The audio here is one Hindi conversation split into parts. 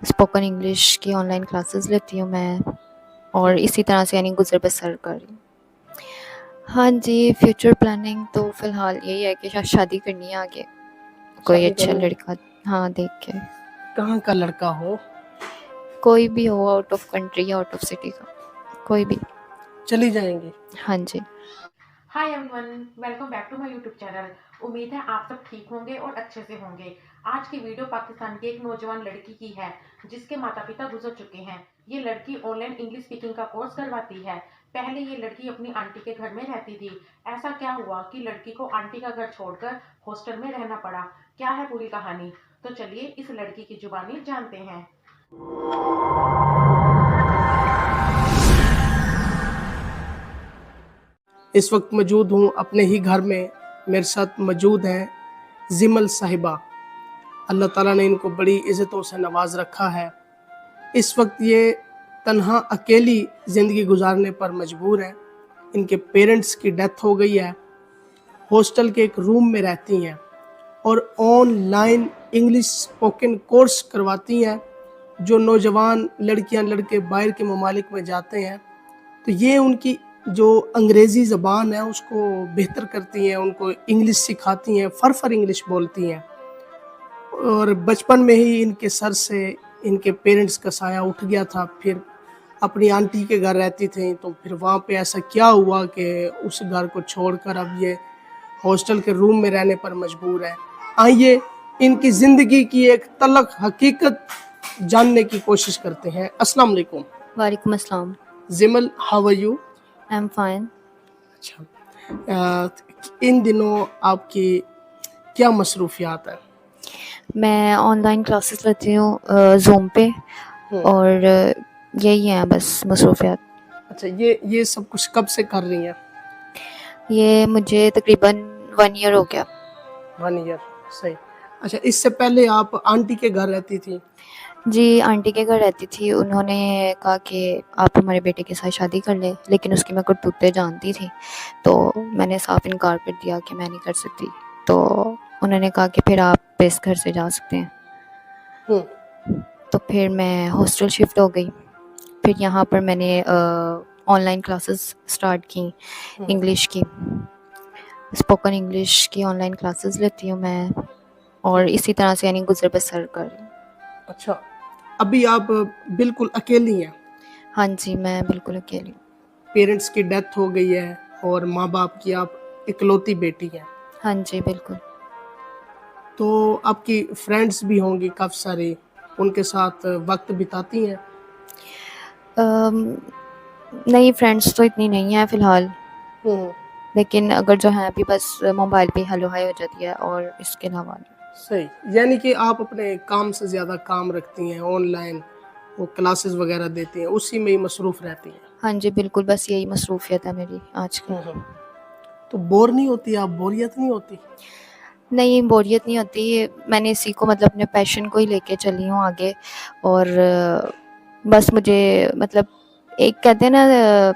स्पोकन इंग्लिश की ऑनलाइन क्लासेस लेती हूँ मैं और इसी तरह से यानी गुज़र बसर कर रही हूँ। हाँ जी, फ्यूचर प्लानिंग तो फ़िलहाल यही है कि शादी करनी है आगे, कोई शादी अच्छा करनी है। लड़का हाँ, देख के। कहाँ का लड़का हो? कोई भी हो, आउट ऑफ कंट्री या आउट ऑफ सिटी का, कोई भी। चली जाएंगी? हाँ जी। Hi everyone, welcome back to my YouTube channel. उम्मीद है आप सब ठीक होंगे और अच्छे से होंगे। आज की वीडियो पाकिस्तान की एक नौजवान लड़की की है जिसके माता पिता गुजर चुके हैं। ये लड़की ऑनलाइन इंग्लिश स्पीकिंग का कोर्स करवाती है। पहले ये लड़की अपनी आंटी के घर में रहती थी। ऐसा क्या हुआ कि लड़की को आंटी का घर छोड़कर हॉस्टल में रहना पड़ा? क्या है पूरी कहानी? तो चलिए इस लड़की की जुबानी जानते हैं। इस वक्त मौजूद हूँ अपने ही घर में। मेरे साथ मौजूद हैं जिमल साहिबा। अल्लाह ताला ने इनको बड़ी इज़्ज़तों से नवाज रखा है। इस वक्त ये तन्हा अकेली ज़िंदगी गुजारने पर मजबूर हैं। इनके पेरेंट्स की डेथ हो गई है। हॉस्टल के एक रूम में रहती हैं और ऑनलाइन इंग्लिश स्पोकन कोर्स करवाती हैं। जो नौजवान लड़कियां लड़के बाहर के ममालिक में जाते हैं तो ये उनकी जो अंग्रेज़ी ज़बान है उसको बेहतर करती हैं, उनको इंग्लिश सिखाती हैं, फर इंग्लिश बोलती हैं। और बचपन में ही इनके सर से इनके पेरेंट्स का साया उठ गया था। फिर अपनी आंटी के घर रहती थी तो फिर वहाँ पे ऐसा क्या हुआ कि उस घर को छोड़कर अब ये हॉस्टल के रूम में रहने पर मजबूर है। आइए इनकी ज़िंदगी की एक तलख हकीकत जानने की कोशिश करते हैं। अस्सलाम वालेकुम। वालेकुम अस्सलाम। जिमल, how are you? I am fine. अच्छा, इन दिनों आपकी क्या मसरूफियात है? मैं ऑनलाइन क्लासेस लेती हूँ ज़ूम पे और यही है बस मसरूफियात। अच्छा, ये सब कुछ कब से कर रही हैं? ये मुझे तकरीबन 1 ईयर हो गया। 1 ईयर, सही। अच्छा, इससे पहले आप आंटी के घर रहती थी? जी, आंटी के घर रहती थी। उन्होंने कहा कि आप हमारे बेटे के साथ शादी कर लें, लेकिन उसकी मैं करतूतें जानती थी, तो मैंने साफ इनकार कर दिया कि मैं नहीं कर सकती। तो उन्होंने कहा कि फिर आप इस घर से जा सकते हैं। तो फिर मैं हॉस्टल शिफ्ट हो गई। फिर यहाँ पर मैंने ऑनलाइन क्लासेस स्टार्ट की इंग्लिश की। स्पोकन इंग्लिश की ऑनलाइन क्लासेस लेती हूँ मैं और इसी तरह से यानी गुज़र बसर कर रही हूँ। अच्छा, अभी आप बिल्कुल अकेली हैं? हाँ जी, मैं बिल्कुल अकेली हूँ। पेरेंट्स की डेथ हो गई है और माँ-बाप की आप इकलौती बेटी हैं। हाँ जी, बिल्कुल। तो आपकी फ्रेंड्स भी होंगी काफ़ी सारी, उनके साथ वक़्त बिताती हैं? नहीं, फ्रेंड्स तो इतनी नहीं है फ़िलहाल, हुँ, लेकिन अगर जो हैं अभी बस मोबाइल पे हेलो हाय हो जाती है और इसके अलावा नहीं। सही। यानी कि आप अपने काम से ज़्यादा काम रखती हैं, ऑनलाइन वो क्लासेस वग़ैरह देती हैं, उसी में ही मसरूफ़ रहती हैं। हाँ जी, बिल्कुल, बस यही मसरूफ़ियत है मेरी आजकल। तो बोर नहीं होती आप? बोरियत नहीं होती? नहीं, बोरियत नहीं होती। मैंने इसी को मतलब अपने पैशन को ही लेके चली हूँ आगे और बस मुझे मतलब एक कहते हैं ना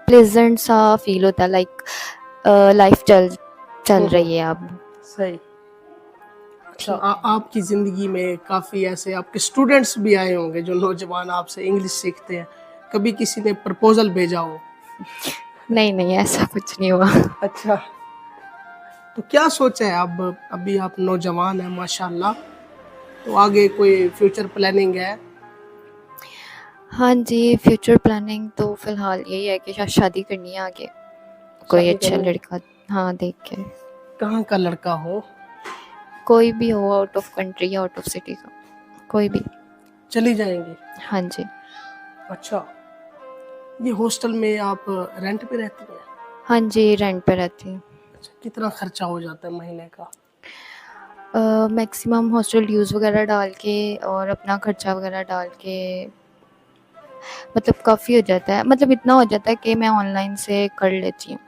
प्लेज़ेंट सा फ़ील होता है लाइक लाइफ़ चल रही है अब। सही। अच्छा, आपकी ज़िंदगी में काफ़ी ऐसे आपके स्टूडेंट्स भी आए होंगे जो नौजवान आपसे इंग्लिश सीखते हैं। कभी किसी ने प्रपोज़ल भेजा हो? नहीं, ऐसा कुछ नहीं हुआ। अच्छा, तो क्या सोचा है अब? अभी आप नौजवान हैं माशाल्लाह, तो आगे कोई फ्यूचर प्लानिंग है? हाँ जी, फ्यूचर प्लानिंग तो फ़िलहाल यही है कि शादी करनी है आगे, कोई शादी अच्छा करनी है। लड़का हाँ, देख के। कहाँ का लड़का हो? कोई भी हो, आउट ऑफ कंट्री या आउट ऑफ सिटी का, कोई भी। चली जाएँगी? हाँ जी। अच्छा, ये हॉस्टल में आप रेंट पे रहती हैं? हाँ जी, रेंट पे रहती हूँ। अच्छा, कितना खर्चा हो जाता है महीने का? मैक्सिमम हॉस्टल ड्यूज़ वगैरह डाल के और अपना खर्चा वगैरह डाल के मतलब काफ़ी हो जाता है। मतलब इतना हो जाता है कि मैं ऑनलाइन से कर लेती हूँ।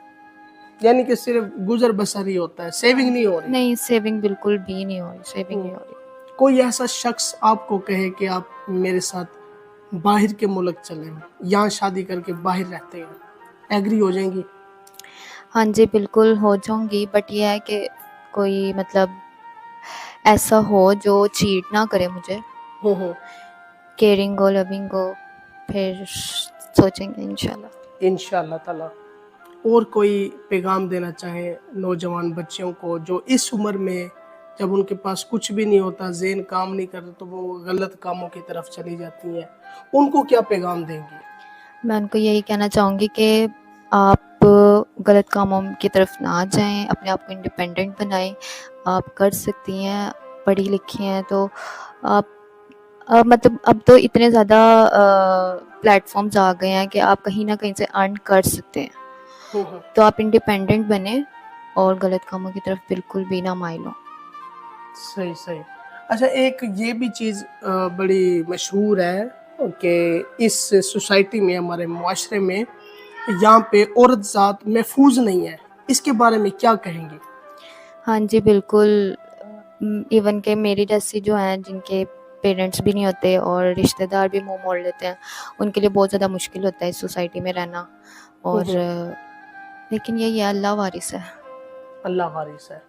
यानी कि सिर्फ़ गुज़र बसर ही होता है, सेविंग नहीं हो रही? नहीं, सेविंग बिल्कुल भी नहीं हो रही, सेविंग नहीं हो रही। कोई ऐसा शख्स आपको कहे कि आप मेरे साथ बाहर के मुल्क चलें, यहाँ शादी करके बाहर रहते हैं, एग्री हो जाएंगी? हाँ जी, बिल्कुल हो जाऊँगी, बट ये है कि कोई मतलब ऐसा हो जो चीट ना करे मुझे। हो केयरिंग हो, लविंग हो, फिर सोचेंगे इंशाल्लाह। इंशाल्लाह ताला। और कोई पैगाम देना चाहें नौजवान बच्चियों को जो इस उम्र में, जब उनके पास कुछ भी नहीं होता, ज़हन काम नहीं करता, तो वो गलत कामों की तरफ चली जाती हैं, उनको क्या पैगाम देंगी? मैं उनको यही कहना चाहूँगी कि आप गलत कामों की तरफ ना जाएं, अपने आप को इंडिपेंडेंट बनाएं। आप कर सकती हैं, पढ़ी लिखी हैं तो आप मतलब अब तो इतने ज़्यादा प्लेटफॉर्म्स आ गए हैं कि आप कहीं ना कहीं से अर्न कर सकते हैं। तो आप इंडिपेंडेंट बने और गलत कामों की तरफ बिल्कुल भी ना माइल हो। सही सही। अच्छा, एक ये भी चीज़ बड़ी मशहूर है कि इस सोसाइटी में, हमारे मुआशरे में, यहाँ पे औरत ज़ात महफूज नहीं है, इसके बारे में क्या कहेंगी? हाँ जी, बिल्कुल। इवन के मेरी जैसी जो हैं, जिनके पेरेंट्स भी नहीं होते और रिश्तेदार भी मुंह मोड़ लेते हैं, उनके लिए बहुत ज़्यादा मुश्किल होता है इस सोसाइटी में रहना। और लेकिन यही है, अल्लाह वारिस है। अल्लाह वारिस है,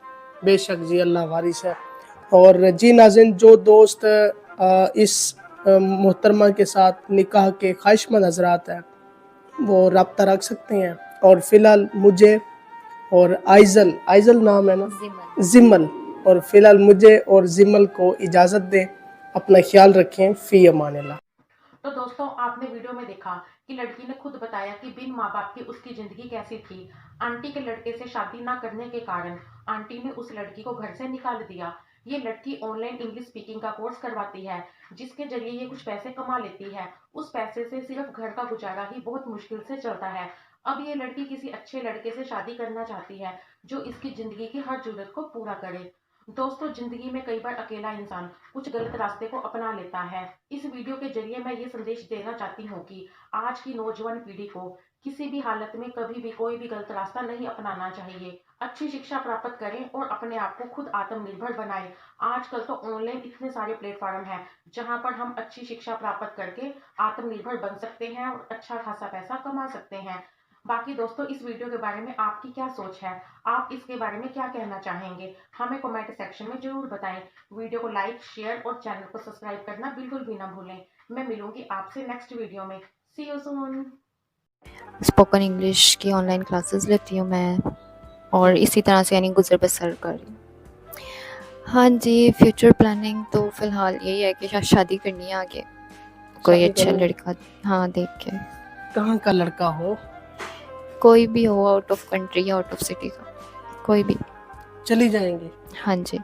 बेशक जी, अल्लाह वारिस है। और जी नाज़रीन, जो दोस्त इस मोहतरमा के साथ निकाह के ख्वाहिशमंद हज़रात हैं, वो रब्ता रख सकते हैं। और फ़िलहाल मुझे और आइज़ल, आइज़ल नाम है ना, ज़िमल, और फ़िलहाल मुझे और ज़िमल को इजाज़त दें। अपना ख्याल रखें। फ़ी अमानिल्लाह। तो दोस्तों, आपने वीडियो में देखा कि लड़की ने खुद बताया कि बिन माँ बाप की उसकी जिंदगी कैसी थी। आंटी के लड़के से शादी ना करने के कारण आंटी ने उस लड़की को घर से निकाल दिया। ये लड़की ऑनलाइन इंग्लिश स्पीकिंग का कोर्स करवाती है, जिसके जरिए ये कुछ पैसे कमा लेती है। उस पैसे से सिर्फ घर का गुजारा ही बहुत मुश्किल से चलता है। अब ये लड़की किसी अच्छे लड़के से शादी करना चाहती है, जो इसकी जिंदगी की हर जरूरत को पूरा करे। दोस्तों, जिंदगी में कई बार अकेला इंसान कुछ गलत रास्ते को अपना लेता है। इस वीडियो के जरिए मैं ये संदेश देना चाहती हूँ कि आज की नौजवान पीढ़ी को किसी भी हालत में कभी भी कोई भी गलत रास्ता नहीं अपनाना चाहिए। अच्छी शिक्षा प्राप्त करें और अपने आप को खुद आत्मनिर्भर बनाएं। आजकल तो ऑनलाइन इतने सारे प्लेटफॉर्म हैं जहां पर हम अच्छी शिक्षा प्राप्त करके आत्मनिर्भर बन सकते हैं और अच्छा खासा पैसा कमा सकते हैं। बाकी दोस्तों, इस वीडियो के बारे में आपकी क्या सोच है? आप इसके बारे में क्या कहना चाहेंगे? हमें कमेंट सेक्शन में जरूर बताएं। वीडियो को लाइक, शेयर और चैनल को सब्सक्राइब करना बिल्कुल भी ना भूलें। मैं मिलूंगी आपसे नेक्स्ट वीडियो में। सी यू सून। स्पोकन इंग्लिश की ऑनलाइन क्लासेस लेती हूँ मैं, और इसी तरह से यानी गुजर बसर कर रही हूँ। हाँ जी, फ्यूचर प्लानिंग तो फ़िलहाल यही है कि शादी करनी है आगे, कोई शादी अच्छा करनी है? लड़का, हाँ, देख के। कहाँ का लड़का हो? कोई भी हो, आउट ऑफ कंट्री या आउट ऑफ सिटी का, कोई भी। चली जाएंगी? हाँ जी।